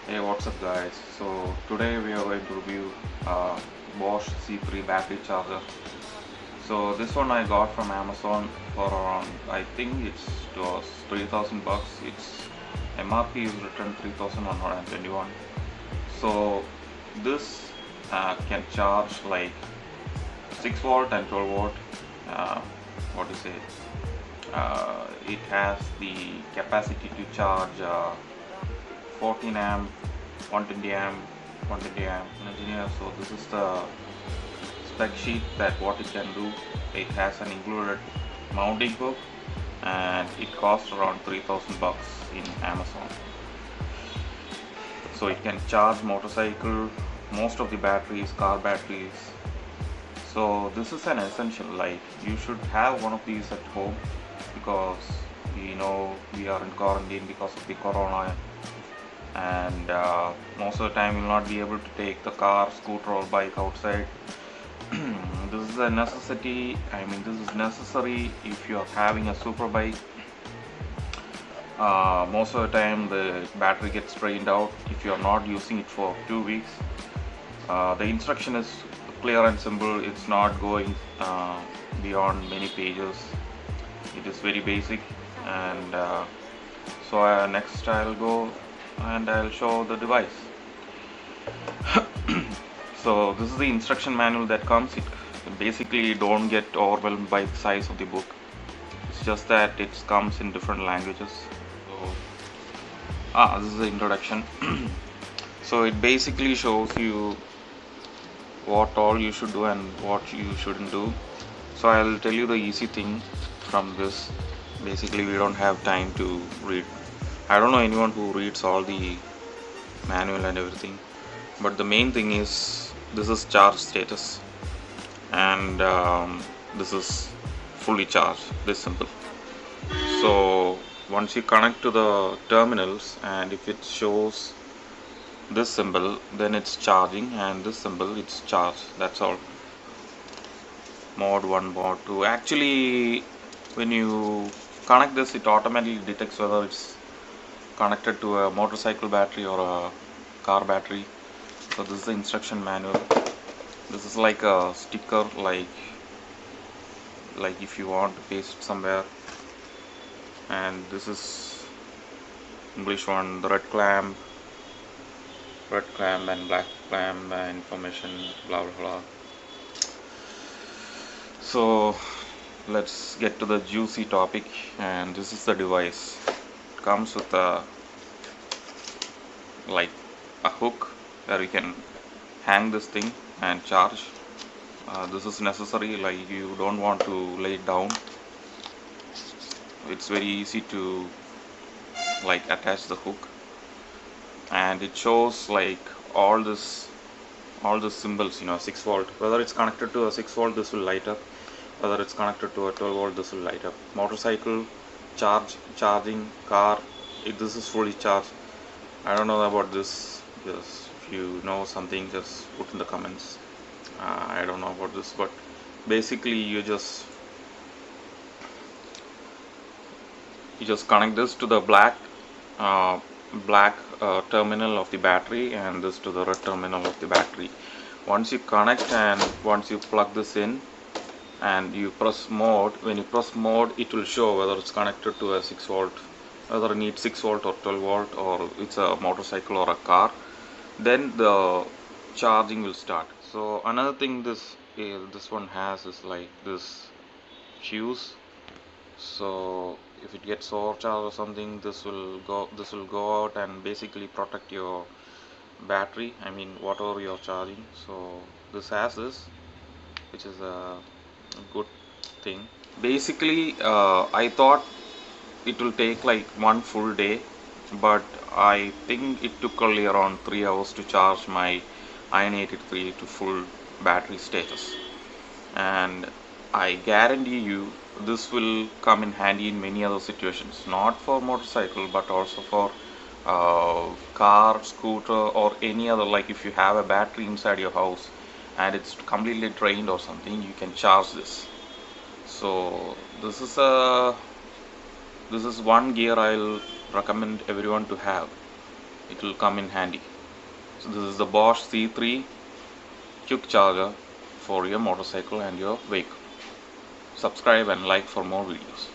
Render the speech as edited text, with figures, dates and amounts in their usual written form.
Hey, what's up guys? So today we are going to review Bosch C3 battery charger. So this one I got from Amazon for around, I think it was 3,000 bucks. Its MRP is written 3,121. So this can charge like 6 volt and 12 volt. Uh, what to say? It has the capacity to charge 14 amp, 120 amp, 120 amp engineer. So this is the spec sheet that what it can do. It has an included mounting hook and it costs around 3,000 bucks in Amazon. So it can charge motorcycle, most of the batteries, car batteries. So this is an essential, like you should have one of these at home because we are in quarantine because of the corona, and most of the time you'll not be able to take the car, scooter or bike outside. This is a necessity. I mean, this is necessary if you are having a super bike. Most of the time the battery gets drained out if you are not using it for 2 weeks. The instruction is clear and simple. It's not going beyond many pages. It is very basic, and next I'll go and I'll show the device. So this is the instruction manual that comes. It basically don't get overwhelmed by the size of the book. It's just that it comes in different languages. So this is the introduction. So it basically shows you what all you should do and what you shouldn't do. So I'll tell you the easy thing from this. Basically we don't have time to read. I don't know anyone who reads all the manual and everything, but the main thing is this is charge status, and this is fully charged, this simple. So once you connect to the terminals, and if it shows this symbol, then it's charging, and this symbol, it's charged. That's all. Mode 1, mode 2. Actually, when you connect this, it automatically detects whether it's connected to a motorcycle battery or a car battery. So this is the instruction manual. This is like a sticker, like if you want to paste somewhere. And this is English one, the red clamp and black clamp information, blah blah blah. So let's get to the juicy topic, and this is the device. It comes with a hook where we can hang this thing and charge. This is necessary, like you don't want to lay it down. It's very easy to like attach the hook, and it shows like all the symbols, 6 volt. Whether it's connected to a 6 volt, this will light up. Whether it's connected to a 12 volt, this will light up. Motorcycle, charging, car, this is fully charged. I don't know about this. Just if you know something, just put in the comments. I don't know about this, but basically you just connect this to the black terminal of the battery, and this to the red terminal of the battery. Once you connect and once you plug this in and you press mode, when you press mode, it will show whether it's connected to a 6 volt, whether it needs 6 volt or 12 volt, or it's a motorcycle or a car. Then the charging will start. So another thing this one has is like this fuse. So if it gets overcharged or something, this will go out and basically protect your battery, I mean whatever you're charging. So this has this, which is a good thing. Basically I thought it will take like one full day, but I think it took only around 3 hours to charge my Iron 83 to full battery status. And I guarantee you this will come in handy in many other situations, not for motorcycle but also for car, scooter or any other. Like if you have a battery inside your house and it's completely drained or something, you can charge this. So this is one gear I'll recommend everyone to have. it will come in handy. So this is the Bosch C3 quick charger for your motorcycle and your vehicle. Subscribe and like for more videos.